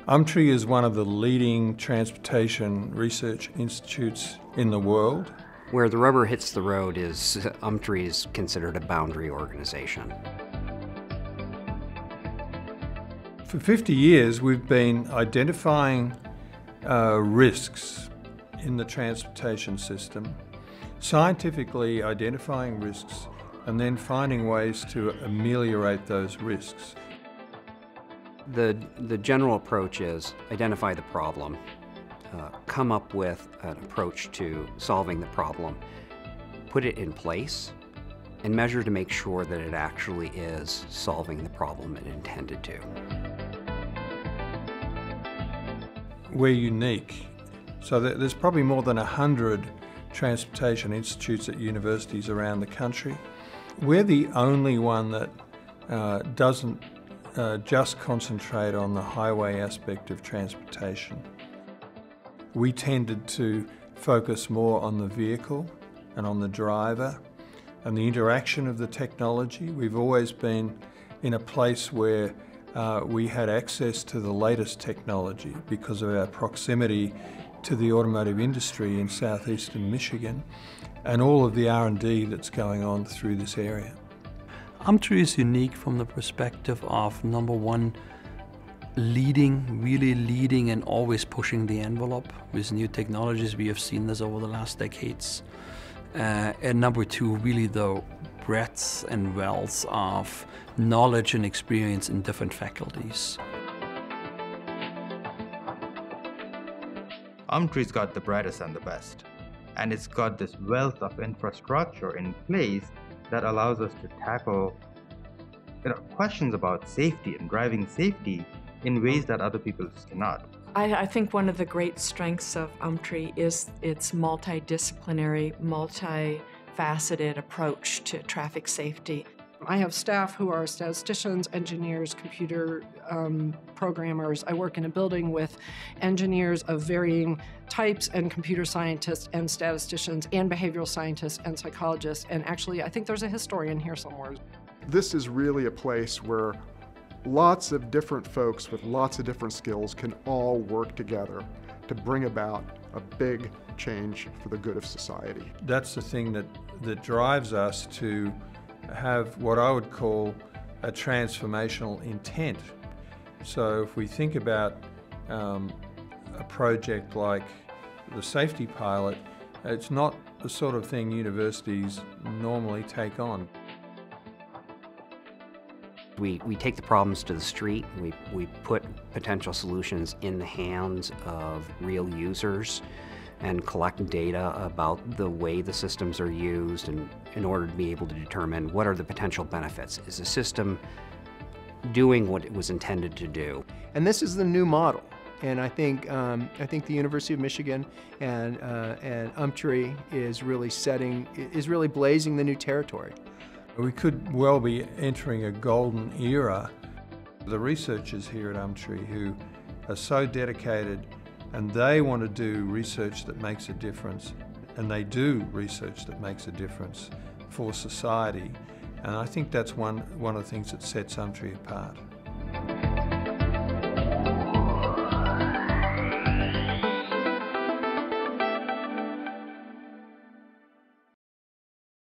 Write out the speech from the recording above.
UMTRI is one of the leading transportation research institutes in the world. Where the rubber hits the road is UMTRI is considered a boundary organization. For 50 years we've been identifying risks in the transportation system, scientifically identifying risks and then finding ways to ameliorate those risks. The general approach is identify the problem, come up with an approach to solving the problem, put it in place, and measure to make sure that it actually is solving the problem it intended to. We're unique. So there's probably more than 100 transportation institutes at universities around the country. We're the only one that doesn't just concentrate on the highway aspect of transportation. We tended to focus more on the vehicle and on the driver and the interaction of the technology. We've always been in a place where we had access to the latest technology because of our proximity to the automotive industry in southeastern Michigan and all of the R&D that's going on through this area. UMTRI is unique from the perspective of, number one, really leading and always pushing the envelope with new technologies. We have seen this over the last decades. And number two, really the breadth and wealth of knowledge and experience in different faculties. UMTRI's got the brightest and the best, and it's got this wealth of infrastructure in place that allows us to tackle questions about safety and driving safety in ways that other people cannot. I think one of the great strengths of UMTRI is its multidisciplinary, multifaceted approach to traffic safety. I have staff who are statisticians, engineers, computer programmers. I work in a building with engineers of varying types and computer scientists and statisticians and behavioral scientists and psychologists. And actually, I think there's a historian here somewhere. This is really a place where lots of different folks with lots of different skills can all work together to bring about a big change for the good of society. That's the thing that drives us to have what I would call a transformational intent. So if we think about a project like the safety pilot, it's not the sort of thing universities normally take on. We take the problems to the street, we put potential solutions in the hands of real users and collect data about the way the systems are used and in order to be able to determine what are the potential benefits. Is the system doing what it was intended to do? And this is the new model. And I think the University of Michigan and UMTRI is really blazing the new territory. We could well be entering a golden era. The researchers here at UMTRI who are so dedicated and they want to do research that makes a difference, and they do research that makes a difference for society. And I think that's one of the things that sets UMTRI apart.